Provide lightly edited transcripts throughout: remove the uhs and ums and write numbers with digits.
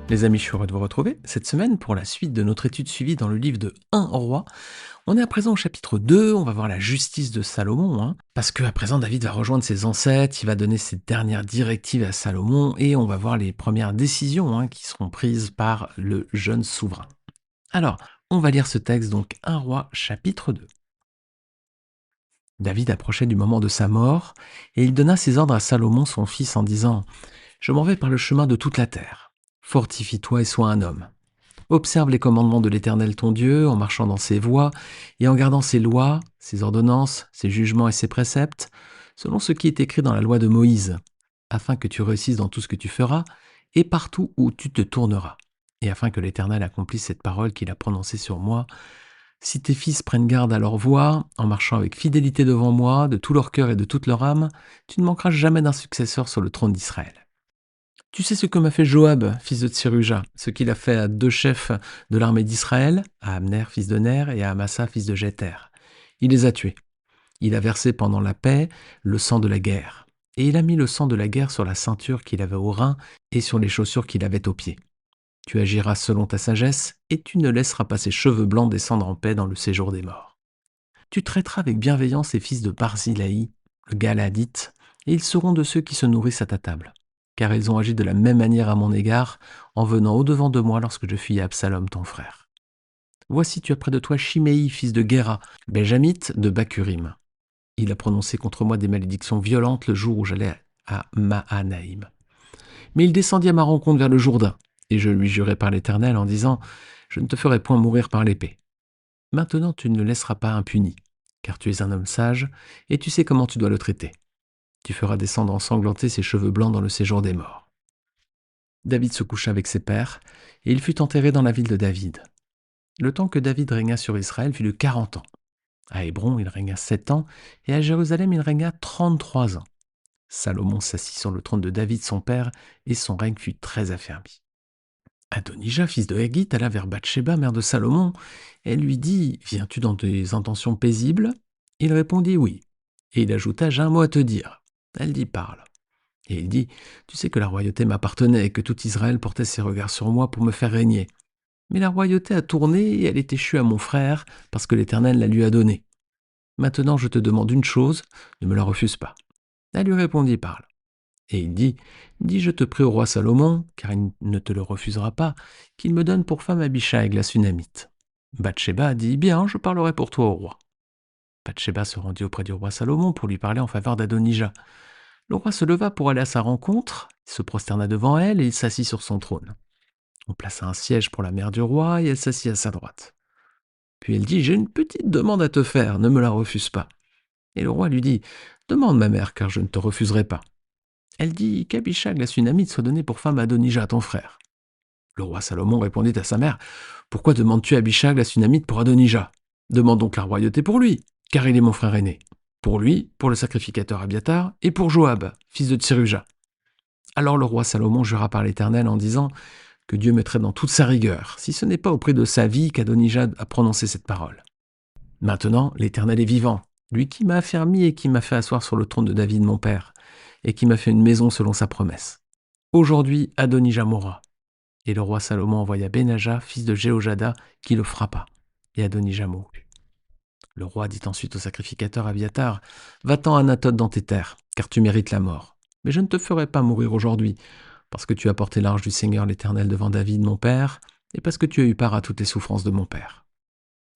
Les amis, je suis heureux de vous retrouver cette semaine pour la suite de notre étude suivie dans le livre de 1 roi. On est à présent au chapitre 2, on va voir la justice de Salomon, parce que à présent David va rejoindre ses ancêtres, il va donner ses dernières directives à Salomon et on va voir les premières décisions qui seront prises par le jeune souverain. Alors, on va lire ce texte, donc 1 roi chapitre 2. David approchait du moment de sa mort et il donna ses ordres à Salomon son fils en disant « Je m'en vais par le chemin de toute la terre. Fortifie-toi et sois un homme. Observe les commandements de l'Éternel ton Dieu en marchant dans ses voies et en gardant ses lois, ses ordonnances, ses jugements et ses préceptes, selon ce qui est écrit dans la loi de Moïse, afin que tu réussisses dans tout ce que tu feras et partout où tu te tourneras, et afin que l'Éternel accomplisse cette parole qu'il a prononcée sur moi. Si tes fils prennent garde à leur voie, en marchant avec fidélité devant moi, de tout leur cœur et de toute leur âme, tu ne manqueras jamais d'un successeur sur le trône d'Israël. Tu sais ce que m'a fait Joab, fils de Tseruja, ce qu'il a fait à 2 chefs de l'armée d'Israël, à Abner, fils de Ner, et à Amasa, fils de Jether. Il les a tués. Il a versé pendant la paix le sang de la guerre. Et il a mis le sang de la guerre sur la ceinture qu'il avait au rein et sur les chaussures qu'il avait aux pieds. Tu agiras selon ta sagesse, et tu ne laisseras pas ses cheveux blancs descendre en paix dans le séjour des morts. Tu traiteras avec bienveillance les fils de Barzilai, le Galadite, et ils seront de ceux qui se nourrissent à ta table. Car ils ont agi de la même manière à mon égard, en venant au-devant de moi lorsque je fuyais Absalom ton frère. Voici tu as près de toi Shimei, fils de Gera, Benjamite de Bakurim. Il a prononcé contre moi des malédictions violentes le jour où j'allais à Mahanaïm. Mais il descendit à ma rencontre vers le Jourdain, et je lui jurai par l'Éternel en disant « Je ne te ferai point mourir par l'épée. Maintenant tu ne le laisseras pas impuni, car tu es un homme sage, et tu sais comment tu dois le traiter. Tu feras descendre ensanglantés ses cheveux blancs dans le séjour des morts. » David se coucha avec ses pères, et il fut enterré dans la ville de David. Le temps que David régna sur Israël fut de 40 ans. À Hébron, il régna 7 ans, et à Jérusalem, il régna 33 ans. Salomon s'assit sur le trône de David son père, et son règne fut très affermi. Adonijah, fils de Haggith, alla vers Bathsheba, mère de Salomon. Elle lui dit « Viens-tu dans des intentions paisibles ?» Il répondit « Oui. » Et il ajouta « J'ai un mot à te dire. » Elle dit « Parle. » Et il dit « Tu sais que la royauté m'appartenait et que tout Israël portait ses regards sur moi pour me faire régner. Mais la royauté a tourné et elle est échue à mon frère parce que l'Éternel la lui a donnée. Maintenant je te demande une chose, ne me la refuse pas. » Elle lui répondit « Parle. » Et il dit « Dis, je te prie au roi Salomon, car il ne te le refusera pas, qu'il me donne pour femme Abishag, la Sunamite. » Bathsheba dit « Bien, je parlerai pour toi au roi. » Bathsheba se rendit auprès du roi Salomon pour lui parler en faveur d'Adonijah. Le roi se leva pour aller à sa rencontre, il se prosterna devant elle et il s'assit sur son trône. On plaça un siège pour la mère du roi et elle s'assit à sa droite. Puis elle dit « J'ai une petite demande à te faire, ne me la refuse pas. » Et le roi lui dit « Demande ma mère, car je ne te refuserai pas. » Elle dit qu'Abishag la Sunamite soit donnée pour femme à Adonijah ton frère. Le roi Salomon répondit à sa mère « Pourquoi demandes-tu Abishag la Sunamite pour Adonijah? Demande donc la royauté pour lui, car il est mon frère aîné. Pour lui, pour le sacrificateur Abiatar, et pour Joab, fils de Tseruja. » Alors le roi Salomon jura par l'Éternel en disant que Dieu mettrait dans toute sa rigueur, si ce n'est pas au prix de sa vie qu'Adonijah a prononcé cette parole. Maintenant, l'Éternel est vivant, lui qui m'a affermi et qui m'a fait asseoir sur le trône de David mon père, et qui m'a fait une maison selon sa promesse. Aujourd'hui, Adonijah mourra. Et le roi Salomon envoya Benaja, fils de Jéhojada, qui le frappa, et Adonijah mourut. Le roi dit ensuite au sacrificateur Abiatar, « Va-t'en à Anathoth dans tes terres, car tu mérites la mort. Mais je ne te ferai pas mourir aujourd'hui, parce que tu as porté l'arche du Seigneur l'Éternel devant David mon père, et parce que tu as eu part à toutes les souffrances de mon père. »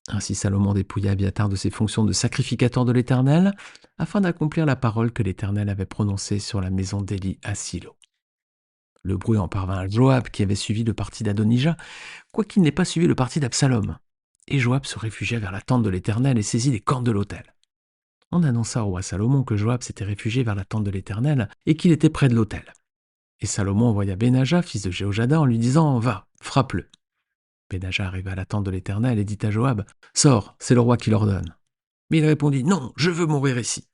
Ainsi Salomon dépouilla Abiatar de ses fonctions de sacrificateur de l'Éternel, afin d'accomplir la parole que l'Éternel avait prononcée sur la maison d'Élie à Silo. Le bruit en parvint à Joab, qui avait suivi le parti d'Adonijah, quoiqu'il n'ait pas suivi le parti d'Absalom. Et Joab se réfugia vers la tente de l'Éternel et saisit les cordes de l'autel. On annonça au roi Salomon que Joab s'était réfugié vers la tente de l'Éternel et qu'il était près de l'autel. Et Salomon envoya Benaja, fils de Jéhojada, en lui disant « Va, frappe-le. » Benaja arriva à la tente de l'Éternel et dit à Joab « Sors, c'est le roi qui l'ordonne. » Mais il répondit « Non, je veux mourir ici. »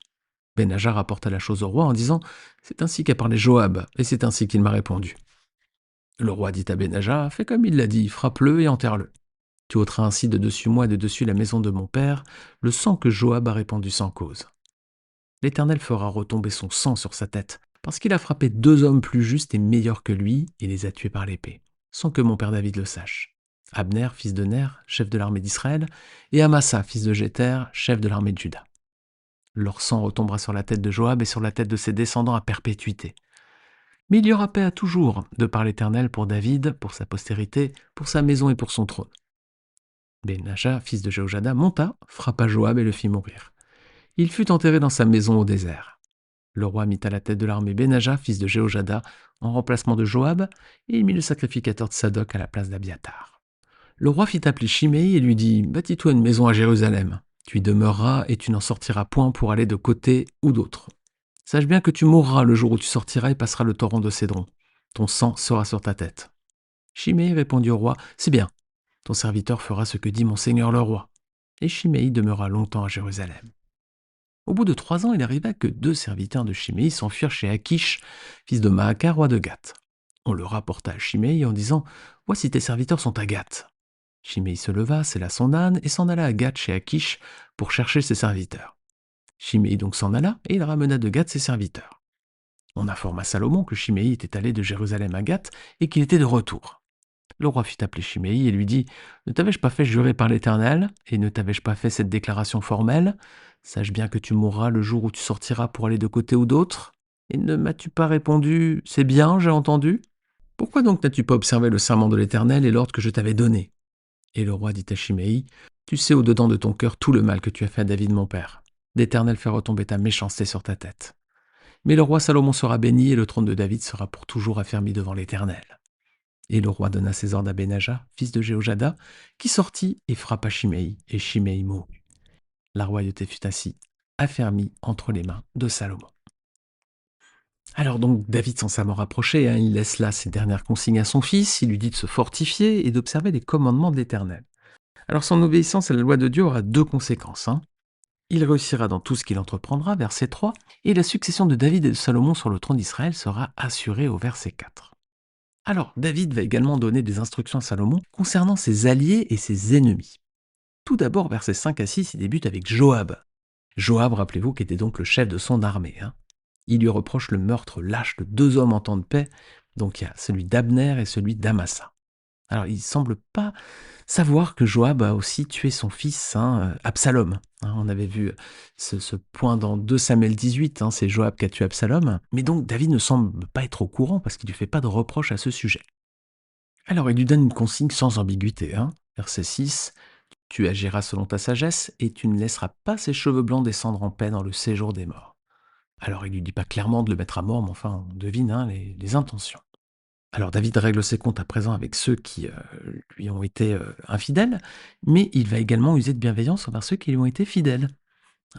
Benaja rapporta la chose au roi en disant « C'est ainsi qu'a parlé Joab, et c'est ainsi qu'il m'a répondu. » Le roi dit à Benaja « Fais comme il l'a dit, frappe-le et enterre-le. Tu ôteras ainsi de dessus moi et de dessus la maison de mon père le sang que Joab a répandu sans cause. L'Éternel fera retomber son sang sur sa tête, parce qu'il a frappé 2 hommes plus justes et meilleurs que lui et les a tués par l'épée. sans que mon père David le sache. Abner, fils de Ner, chef de l'armée d'Israël, et Amasa, fils de Jéter, chef de l'armée de Juda. Leur sang retombera sur la tête de Joab et sur la tête de ses descendants à perpétuité. Mais il y aura paix à toujours, de par l'Éternel pour David, pour sa postérité, pour sa maison et pour son trône. Benaja, fils de Jéhojada, monta, frappa Joab et le fit mourir. Il fut enterré dans sa maison au désert. Le roi mit à la tête de l'armée Benaja, fils de Jéhojada, en remplacement de Joab, et il mit le sacrificateur de Sadoc à la place d'Abiatar. Le roi fit appeler Shimei et lui dit « Bâtis-toi une maison à Jérusalem. Tu y demeureras et tu n'en sortiras point pour aller de côté ou d'autre. Sache bien que tu mourras le jour où tu sortiras et passeras le torrent de Cédron. Ton sang sera sur ta tête. » Shimei répondit au roi « C'est bien, ton serviteur fera ce que dit mon seigneur le roi. » Et Shimei demeura longtemps à Jérusalem. Au bout de 3 ans, il arriva que 2 serviteurs de Shimei s'enfuirent chez Akish, fils de Maaka, roi de Gath. On le rapporta à Shimei en disant « Voici tes serviteurs sont à Gath. » Shimei se leva, sella son âne et s'en alla à Gath chez Akish pour chercher ses serviteurs. Shimei donc s'en alla et il ramena de Gath ses serviteurs. On informa Salomon que Shimei était allé de Jérusalem à Gath et qu'il était de retour. Le roi fit appeler Shimei et lui dit « Ne t'avais-je pas fait jurer par l'Éternel et ne t'avais-je pas fait cette déclaration formelle ? Sache bien que tu mourras le jour où tu sortiras pour aller de côté ou d'autre. Et ne m'as-tu pas répondu « C'est bien, j'ai entendu ?» Pourquoi donc n'as-tu pas observé le serment de l'Éternel et l'ordre que je t'avais donné ? Et le roi dit à Shimei « Tu sais au-dedans de ton cœur tout le mal que tu as fait à David mon père. L'Éternel fait retomber ta méchanceté sur ta tête. Mais le roi Salomon sera béni et le trône de David sera pour toujours affermi devant l'Éternel. » Et le roi donna ses ordres à Benaja, fils de Jéhojada, qui sortit et frappa Shimei, et Shimei mourut. La royauté fut ainsi affermie entre les mains de Salomon. Alors donc David s'en sa mort approchée, il laisse là ses dernières consignes à son fils, il lui dit de se fortifier et d'observer les commandements de l'Éternel. Alors son obéissance à la loi de Dieu aura 2 conséquences. Il réussira dans tout ce qu'il entreprendra, verset 3, et la succession de David et de Salomon sur le trône d'Israël sera assurée au verset 4. Alors, David va également donner des instructions à Salomon concernant ses alliés et ses ennemis. Tout d'abord, versets 5 à 6, il débute avec Joab. Joab, rappelez-vous, qui était donc le chef de son armée. Il lui reproche le meurtre lâche de 2 hommes en temps de paix, donc il y a celui d'Abner et celui d'Amasa. Alors, il ne semble pas savoir que Joab a aussi tué son fils, Absalom. On avait vu ce point dans 2 Samuel 18, c'est Joab qui a tué Absalom. Mais donc, David ne semble pas être au courant parce qu'il ne lui fait pas de reproche à ce sujet. Alors, il lui donne une consigne sans ambiguïté. Verset 6, « Tu agiras selon ta sagesse et tu ne laisseras pas ses cheveux blancs descendre en paix dans le séjour des morts. » Alors, il ne lui dit pas clairement de le mettre à mort, mais enfin, on devine les intentions. Alors David règle ses comptes à présent avec ceux qui lui ont été infidèles, mais il va également user de bienveillance envers ceux qui lui ont été fidèles.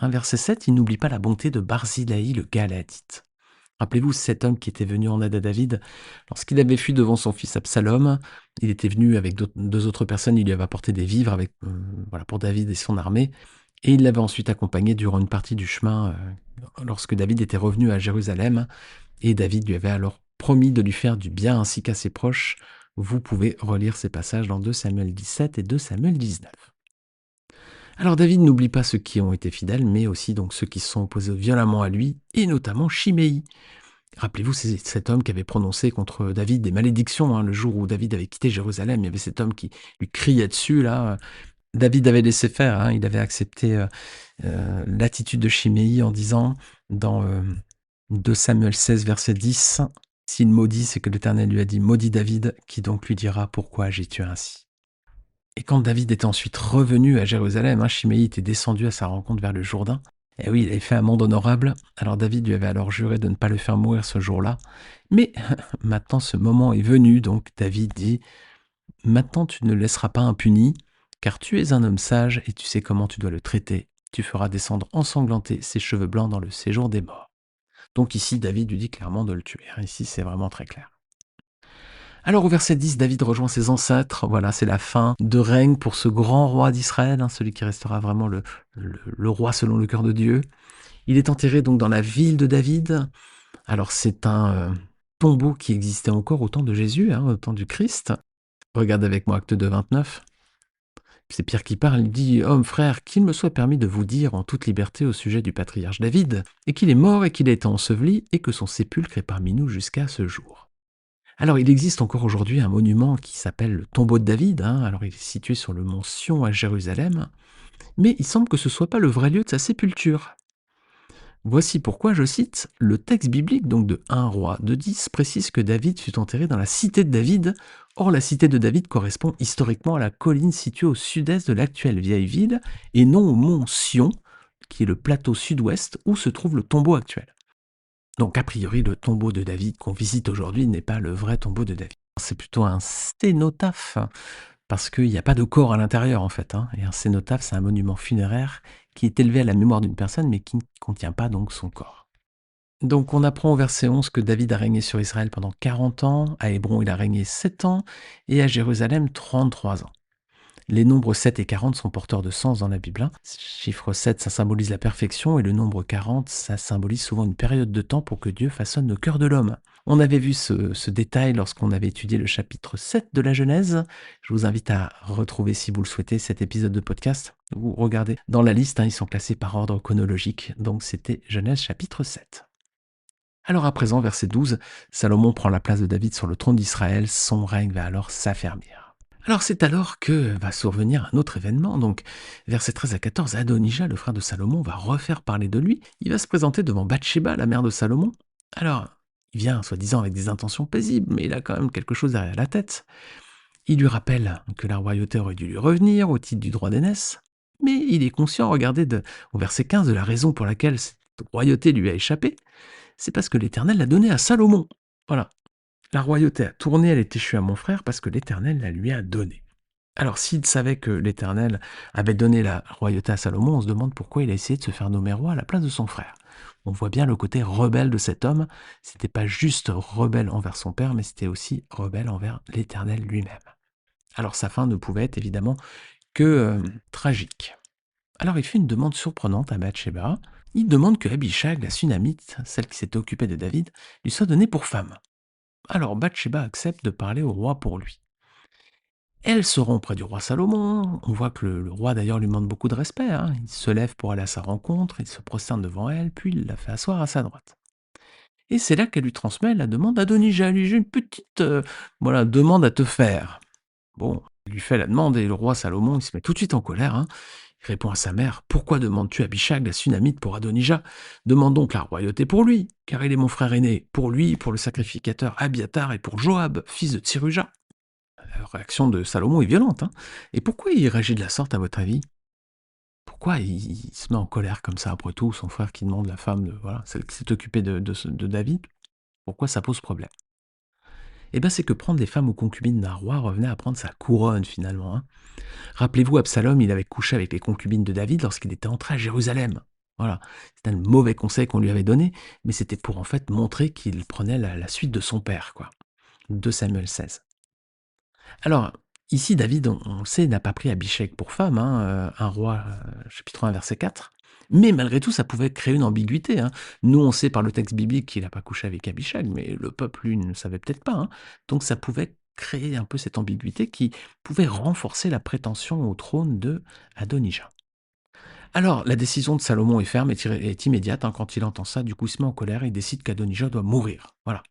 Verset 7, il n'oublie pas la bonté de Barzilai le Galadite. Rappelez-vous cet homme qui était venu en aide à David lorsqu'il avait fui devant son fils Absalom. Il était venu avec 2 autres personnes, il lui avait apporté des vivres pour David et son armée, et il l'avait ensuite accompagné durant une partie du chemin lorsque David était revenu à Jérusalem, et David lui avait alors promis de lui faire du bien ainsi qu'à ses proches. Vous pouvez relire ces passages dans 2 Samuel 17 et 2 Samuel 19. Alors David n'oublie pas ceux qui ont été fidèles, mais aussi donc ceux qui se sont opposés violemment à lui, et notamment Shimei. Rappelez-vous, c'est cet homme qui avait prononcé contre David des malédictions. Le jour où David avait quitté Jérusalem, il y avait cet homme qui lui criait dessus. David avait laissé faire, il avait accepté l'attitude de Shimei en disant dans 2 Samuel 16, verset 10, « S'il maudit, c'est que l'Éternel lui a dit, maudit David, qui donc lui dira pourquoi j'ai tué ainsi. » Et quand David était ensuite revenu à Jérusalem, Shimei était descendu à sa rencontre vers le Jourdain. Et oui, il avait fait un monde honorable. Alors David lui avait alors juré de ne pas le faire mourir ce jour-là. Mais maintenant ce moment est venu, donc David dit, « Maintenant tu ne le laisseras pas impuni, car tu es un homme sage et tu sais comment tu dois le traiter. Tu feras descendre ensanglantés ses cheveux blancs dans le séjour des morts. » Donc ici, David lui dit clairement de le tuer. Ici, c'est vraiment très clair. Alors au verset 10, David rejoint ses ancêtres. Voilà, c'est la fin de règne pour ce grand roi d'Israël, celui qui restera vraiment le roi selon le cœur de Dieu. Il est enterré donc dans la ville de David. Alors c'est un tombeau qui existait encore au temps de Jésus, au temps du Christ. Regarde avec moi Acte 2, 29. C'est Pierre qui parle, il dit « Homme, frère, qu'il me soit permis de vous dire en toute liberté au sujet du patriarche David, et qu'il est mort et qu'il a été enseveli, et que son sépulcre est parmi nous jusqu'à ce jour. » Alors, il existe encore aujourd'hui un monument qui s'appelle le tombeau de David, hein. Alors, il est situé sur le mont Sion à Jérusalem, mais il semble que ce soit pas le vrai lieu de sa sépulture. Voici pourquoi, je cite, le texte biblique donc de 1 roi de 10 précise que David fut enterré dans la cité de David. Or, la cité de David correspond historiquement à la colline située au sud-est de l'actuelle vieille ville et non au mont Sion, qui est le plateau sud-ouest où se trouve le tombeau actuel. Donc, a priori, le tombeau de David qu'on visite aujourd'hui n'est pas le vrai tombeau de David. C'est plutôt un cénotaphe, parce qu'il n'y a pas de corps à l'intérieur, en fait, hein. Et un cénotaphe, c'est un monument funéraire qui est élevé à la mémoire d'une personne, mais qui ne contient pas donc son corps. Donc, on apprend au verset 11 que David a régné sur Israël pendant 40 ans, à Hébron, il a régné 7 ans, et à Jérusalem, 33 ans. Les nombres 7 et 40 sont porteurs de sens dans la Bible, hein. Chiffre 7, ça symbolise la perfection, et le nombre 40, ça symbolise souvent une période de temps pour que Dieu façonne le cœur de l'homme. On avait vu ce détail lorsqu'on avait étudié le chapitre 7 de la Genèse. Je vous invite à retrouver, si vous le souhaitez, cet épisode de podcast. Vous regardez dans la liste, hein, ils sont classés par ordre chronologique, donc c'était Genèse chapitre 7. Alors à présent, verset 12, Salomon prend la place de David sur le trône d'Israël, son règne va alors s'affermir. Alors c'est alors que va survenir un autre événement, donc versets 13 à 14, Adonijah, le frère de Salomon, va refaire parler de lui, il va se présenter devant Bathsheba, la mère de Salomon. Alors, il vient soi-disant avec des intentions paisibles, mais il a quand même quelque chose derrière la tête. Il lui rappelle que la royauté aurait dû lui revenir au titre du droit d'aînesse, mais il est conscient, regardez, au verset 15, de la raison pour laquelle cette royauté lui a échappé, c'est parce que l'Éternel l'a donnée à Salomon. Voilà. La royauté a tourné, elle est échue à mon frère parce que l'Éternel la lui a donnée. Alors s'il savait que l'Éternel avait donné la royauté à Salomon, on se demande pourquoi il a essayé de se faire nommer roi à la place de son frère. On voit bien le côté rebelle de cet homme. C'était pas juste rebelle envers son père, mais c'était aussi rebelle envers l'Éternel lui-même. Alors sa fin ne pouvait être évidemment que tragique. Alors il fait une demande surprenante à Bathsheba. Il demande que Abishag, la Sunamite, celle qui s'était occupée de David, lui soit donnée pour femme. Alors Bathsheba accepte de parler au roi pour lui. Elle se rend auprès du roi Salomon. On voit que le roi d'ailleurs lui demande beaucoup de respect, hein. Il se lève pour aller à sa rencontre, il se prosterne devant elle, puis il la fait asseoir à sa droite. Et c'est là qu'elle lui transmet la demande d'Adonijah. Lui, j'ai une petite voilà, demande à te faire. Bon, il lui fait la demande et le roi Salomon, il se met tout de suite en colère, hein. Il répond à sa mère, pourquoi demandes-tu Abishag, la Sunamite, pour Adonijah? Demande donc la royauté pour lui, car il est mon frère aîné, pour lui, pour le sacrificateur Abiatar et pour Joab, fils de Tseruja. La réaction de Salomon est violente, hein. Et pourquoi il réagit de la sorte, à votre avis? Pourquoi il se met en colère comme ça, après tout, son frère qui demande la femme, voilà, celle qui s'est occupée de David? Pourquoi ça pose problème? Eh bien, c'est que prendre des femmes ou concubines d'un roi revenait à prendre sa couronne, finalement, hein. Rappelez-vous, Absalom, il avait couché avec les concubines de David lorsqu'il était entré à Jérusalem. Voilà, c'était le mauvais conseil qu'on lui avait donné, mais c'était pour en fait montrer qu'il prenait la suite de son père, quoi. 2 Samuel 16. Alors, ici, David, on le sait, n'a pas pris Abishag pour femme, hein, 1 roi, chapitre 1, verset 4. Mais malgré tout, ça pouvait créer une ambiguïté, hein. Nous, on sait par le texte biblique qu'il n'a pas couché avec Abishag, mais le peuple, lui, ne savait peut-être pas, hein. Donc ça pouvait créer un peu cette ambiguïté qui pouvait renforcer la prétention au trône de Adonijah. Alors, la décision de Salomon est ferme est immédiate, hein. Quand il entend ça, du coup, il se met en colère et il décide qu'Adonijah doit mourir. Voilà.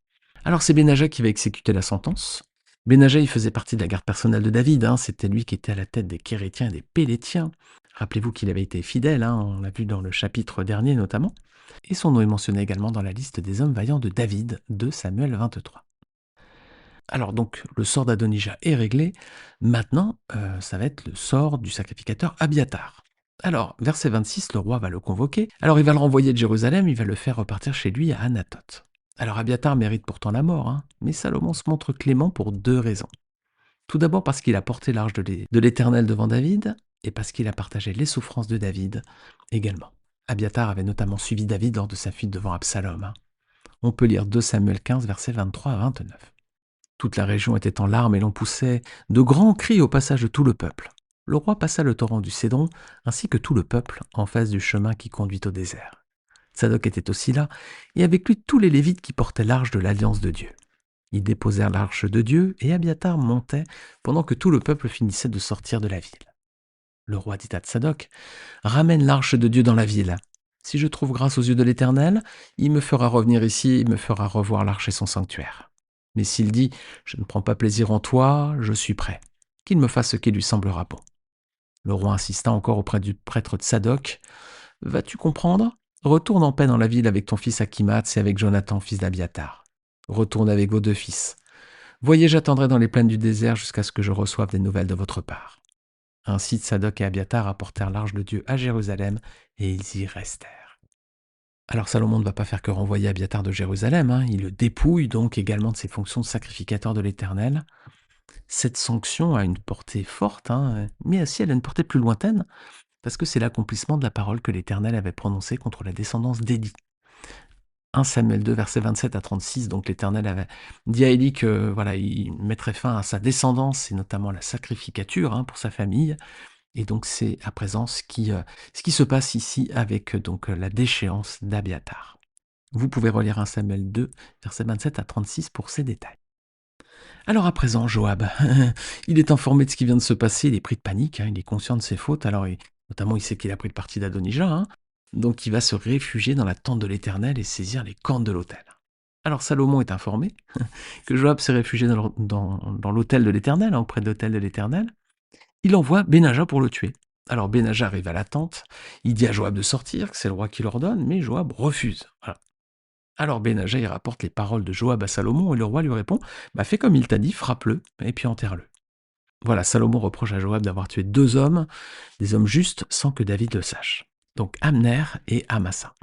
Alors c'est Benaja qui va exécuter la sentence. Benaja, il faisait partie de la garde personnelle de David, hein. C'était lui qui était à la tête des Kérétiens et des Pélétiens. Rappelez-vous qu'il avait été fidèle, hein, on l'a vu dans le chapitre dernier notamment. Et son nom est mentionné également dans la liste des hommes vaillants de David, de Samuel 23. Alors donc, le sort d'Adonijah est réglé. Maintenant, ça va être le sort du sacrificateur Abiatar. Alors, verset 26, le roi va le convoquer. Alors, il va le renvoyer de Jérusalem, il va le faire repartir chez lui à Anathoth. Alors, Abiatar mérite pourtant la mort, hein, mais Salomon se montre clément pour 2 raisons. Tout d'abord parce qu'il a porté l'arche de l'Éternel devant David, et parce qu'il a partagé les souffrances de David également. Abiatar avait notamment suivi David lors de sa fuite devant Absalom, hein. On peut lire 2 Samuel 15, versets 23 à 29. Toute la région était en larmes et l'on poussait de grands cris au passage de tout le peuple. Le roi passa le torrent du Cédron, ainsi que tout le peuple, en face du chemin qui conduit au désert. Tsadok était aussi là, et avec lui tous les Lévites qui portaient l'arche de l'alliance de Dieu. Ils déposèrent l'arche de Dieu, et Abiatar montait pendant que tout le peuple finissait de sortir de la ville. Le roi dit à Tsadok, « Ramène l'arche de Dieu dans la ville. Si je trouve grâce aux yeux de l'Éternel, il me fera revenir ici et me fera revoir l'arche et son sanctuaire. » Mais s'il dit « Je ne prends pas plaisir en toi, je suis prêt », qu'il me fasse ce qui lui semblera bon. Le roi insista encore auprès du prêtre Tsadok. « Vas-tu comprendre? Retourne en paix dans la ville avec ton fils Achimath et avec Jonathan, fils d'Abiatar. Retourne avec vos deux fils. Voyez, j'attendrai dans les plaines du désert jusqu'à ce que je reçoive des nouvelles de votre part. » Ainsi Tsadok et Abiatar apportèrent l'arche de Dieu à Jérusalem et ils y restèrent. Alors Salomon ne va pas faire que renvoyer Abiatar de Jérusalem, il le dépouille donc également de ses fonctions de sacrificateur de l'Éternel. Cette sanction a une portée forte, mais aussi elle a une portée plus lointaine, parce que c'est l'accomplissement de la parole que l'Éternel avait prononcée contre la descendance d'Élie. 1 Samuel 2, versets 27 à 36, donc l'Éternel avait dit à Élie que voilà, il mettrait fin à sa descendance, et notamment la sacrificature pour sa famille. Et donc c'est à présent ce qui se passe ici avec donc la déchéance d'Abiatar. Vous pouvez relire 1 Samuel 2, versets 27 à 36 pour ces détails. Alors à présent, Joab, il est informé de ce qui vient de se passer, il est pris de panique, il est conscient de ses fautes, alors notamment il sait qu'il a pris le parti d'Adonijah, donc il va se réfugier dans la tente de l'Éternel et saisir les cornes de l'autel. Alors Salomon est informé que Joab s'est réfugié dans l'autel de l'Éternel, auprès de l'autel de l'Éternel. Il envoie Benaja pour le tuer. Alors Benaja arrive à la tente, il dit à Joab de sortir, que c'est le roi qui l'ordonne, mais Joab refuse. Voilà. Alors Benaja, il rapporte les paroles de Joab à Salomon, et le roi lui répond « Fais comme il t'a dit, frappe-le, et puis enterre-le. » Voilà, Salomon reproche à Joab d'avoir tué 2 hommes, des hommes justes, sans que David le sache. Donc Amner et Amasa.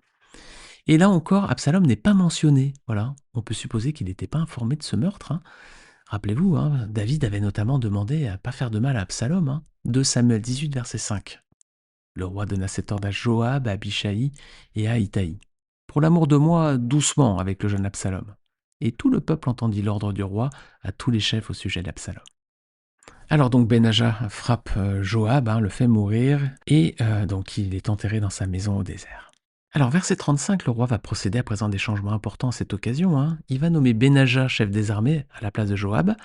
Et là encore, Absalom n'est pas mentionné. Voilà, on peut supposer qu'il n'était pas informé de ce meurtre. Rappelez-vous, David avait notamment demandé à ne pas faire de mal à Absalom. 2 Samuel 18, verset 5. Le roi donna cet ordre à Joab, à Abishai et à Itaï. Pour l'amour de moi, doucement avec le jeune Absalom. Et tout le peuple entendit l'ordre du roi à tous les chefs au sujet d'Absalom. Alors donc Benaja frappe Joab, le fait mourir, et donc il est enterré dans sa maison au désert. Alors verset 35, le roi va procéder à présent des changements importants à cette occasion. Il va nommer Benaja chef des armées à la place de Joab,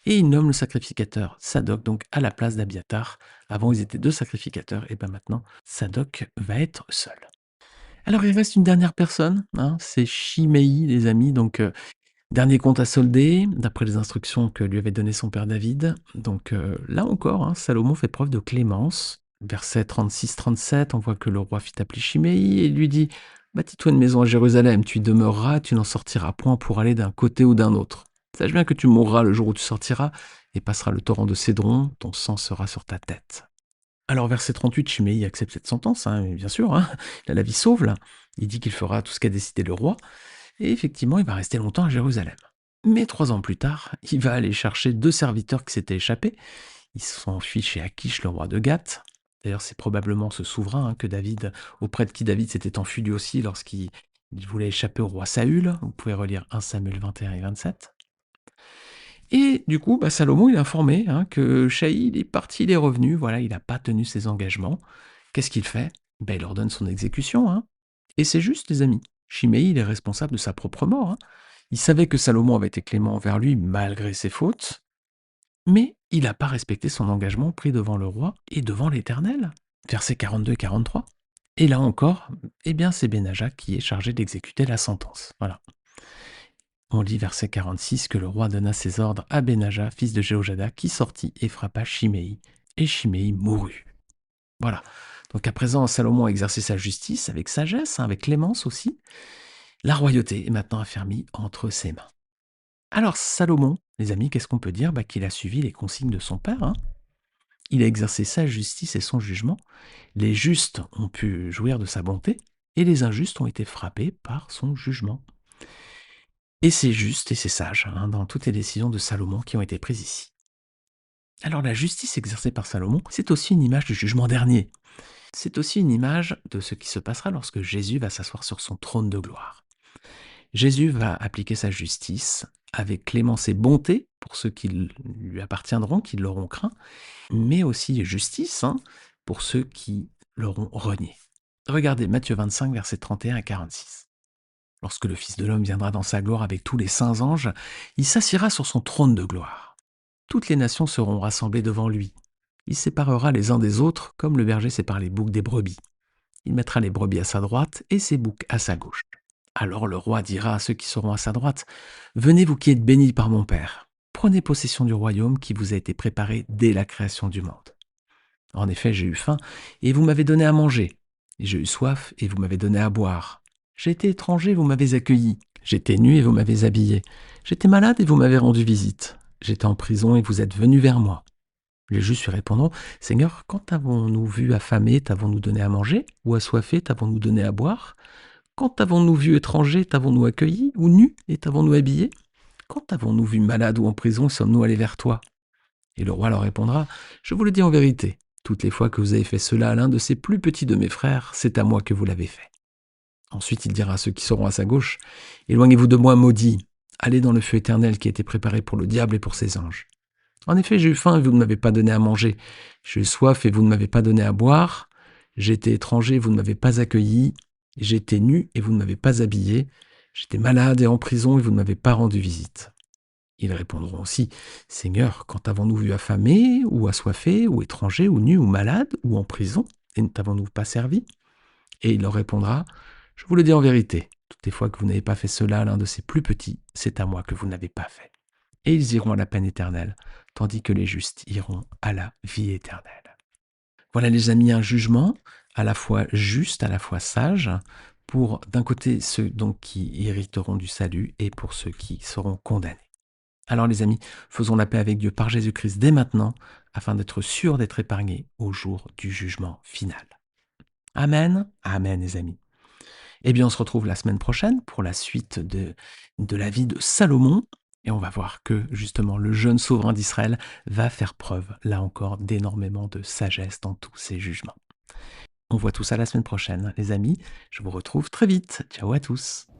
et il nomme le sacrificateur Sadok donc à la place d'Abiatar. Avant ils étaient 2 sacrificateurs, et maintenant Sadok va être seul. Alors il reste une dernière personne, c'est Shimei les amis, donc dernier compte à solder, d'après les instructions que lui avait données son père David. Donc là encore, Salomon fait preuve de clémence. Verset 36-37, on voit que le roi fit appeler Shimei et lui dit « Bâtis-toi une maison à Jérusalem, tu y demeureras, tu n'en sortiras point pour aller d'un côté ou d'un autre. Sache bien que tu mourras le jour où tu sortiras et passeras le torrent de Cédron, ton sang sera sur ta tête. » Alors verset 38, Shimei accepte cette sentence, bien sûr, il a la vie sauve là. Il dit qu'il fera tout ce qu'a décidé le roi. Et effectivement, il va rester longtemps à Jérusalem. Mais 3 ans plus tard, il va aller chercher 2 serviteurs qui s'étaient échappés. Ils se sont enfuis chez Akish, le roi de Gath. D'ailleurs, c'est probablement ce souverain auprès de qui David s'était enfui lui aussi lorsqu'il voulait échapper au roi Saül. Vous pouvez relire 1 Samuel 21 et 27. Et du coup, Salomon il est informé que Shaï il est parti, il est revenu. Voilà, il n'a pas tenu ses engagements. Qu'est-ce qu'il fait? Il ordonne son exécution. Et c'est juste, les amis. Shimei, il est responsable de sa propre mort. Il savait que Salomon avait été clément envers lui malgré ses fautes, mais il n'a pas respecté son engagement pris devant le roi et devant l'Éternel. Versets 42 et 43. Et là encore, c'est Benaja qui est chargé d'exécuter la sentence. Voilà. On lit verset 46 que le roi donna ses ordres à Benaja, fils de Jéhojada, qui sortit et frappa Shimei, et Shimei mourut. Voilà. Donc à présent, Salomon a exercé sa justice avec sagesse, avec clémence aussi. La royauté est maintenant affermie entre ses mains. Alors Salomon, les amis, qu'est-ce qu'on peut dire? Qu'il a suivi les consignes de son père. Il a exercé sa justice et son jugement. Les justes ont pu jouir de sa bonté, et les injustes ont été frappés par son jugement. Et c'est juste et c'est sage dans toutes les décisions de Salomon qui ont été prises ici. Alors la justice exercée par Salomon, c'est aussi une image du jugement dernier. C'est aussi une image de ce qui se passera lorsque Jésus va s'asseoir sur son trône de gloire. Jésus va appliquer sa justice avec clémence et bonté pour ceux qui lui appartiendront, qui l'auront craint, mais aussi justice pour ceux qui l'auront renié. Regardez Matthieu 25, versets 31 à 46. Lorsque le Fils de l'homme viendra dans sa gloire avec tous les saints anges, il s'assiera sur son trône de gloire. Toutes les nations seront rassemblées devant lui. Il séparera les uns des autres comme le berger sépare les boucs des brebis. Il mettra les brebis à sa droite et ses boucs à sa gauche. Alors le roi dira à ceux qui seront à sa droite, venez vous qui êtes bénis par mon Père. Prenez possession du royaume qui vous a été préparé dès la création du monde. En effet, j'ai eu faim, et vous m'avez donné à manger. J'ai eu soif, et vous m'avez donné à boire. J'ai été étranger, vous m'avez accueilli. J'étais nu, et vous m'avez habillé. J'étais malade, et vous m'avez rendu visite. J'étais en prison, et vous êtes venu vers moi. Les justes lui répondront, Seigneur, quand t'avons-nous vu affamé, t'avons-nous donné à manger? Ou assoiffé, t'avons-nous donné à boire? Quand t'avons-nous vu étranger, t'avons-nous accueilli? Ou nu, et t'avons-nous habillé? Quand t'avons-nous vu malade ou en prison, sommes-nous allés vers toi? Et le roi leur répondra, je vous le dis en vérité, toutes les fois que vous avez fait cela à l'un de ces plus petits de mes frères, c'est à moi que vous l'avez fait. Ensuite il dira à ceux qui seront à sa gauche, éloignez-vous de moi, maudits, allez dans le feu éternel qui a été préparé pour le diable et pour ses anges. En effet, j'ai eu faim et vous ne m'avez pas donné à manger. J'ai eu soif et vous ne m'avez pas donné à boire. J'étais étranger et vous ne m'avez pas accueilli. J'étais nu et vous ne m'avez pas habillé. J'étais malade et en prison et vous ne m'avez pas rendu visite. Ils répondront aussi, Seigneur, quand avons-nous vu affamé, ou assoiffé, ou étranger, ou nu, ou malade, ou en prison, et ne t'avons-nous pas servi? Et il leur répondra, je vous le dis en vérité, toutes les fois que vous n'avez pas fait cela à l'un de ces plus petits, c'est à moi que vous n'avez pas fait. Et ils iront à la peine éternelle, tandis que les justes iront à la vie éternelle. Voilà les amis, un jugement à la fois juste, à la fois sage, pour d'un côté ceux donc qui hériteront du salut et pour ceux qui seront condamnés. Alors les amis, faisons la paix avec Dieu par Jésus-Christ dès maintenant, afin d'être sûrs d'être épargnés au jour du jugement final. Amen, amen les amis. Eh bien on se retrouve la semaine prochaine pour la suite de la vie de Salomon, et on va voir que justement le jeune souverain d'Israël va faire preuve, là encore, d'énormément de sagesse dans tous ses jugements. On voit tout ça la semaine prochaine, les amis. Je vous retrouve très vite. Ciao à tous.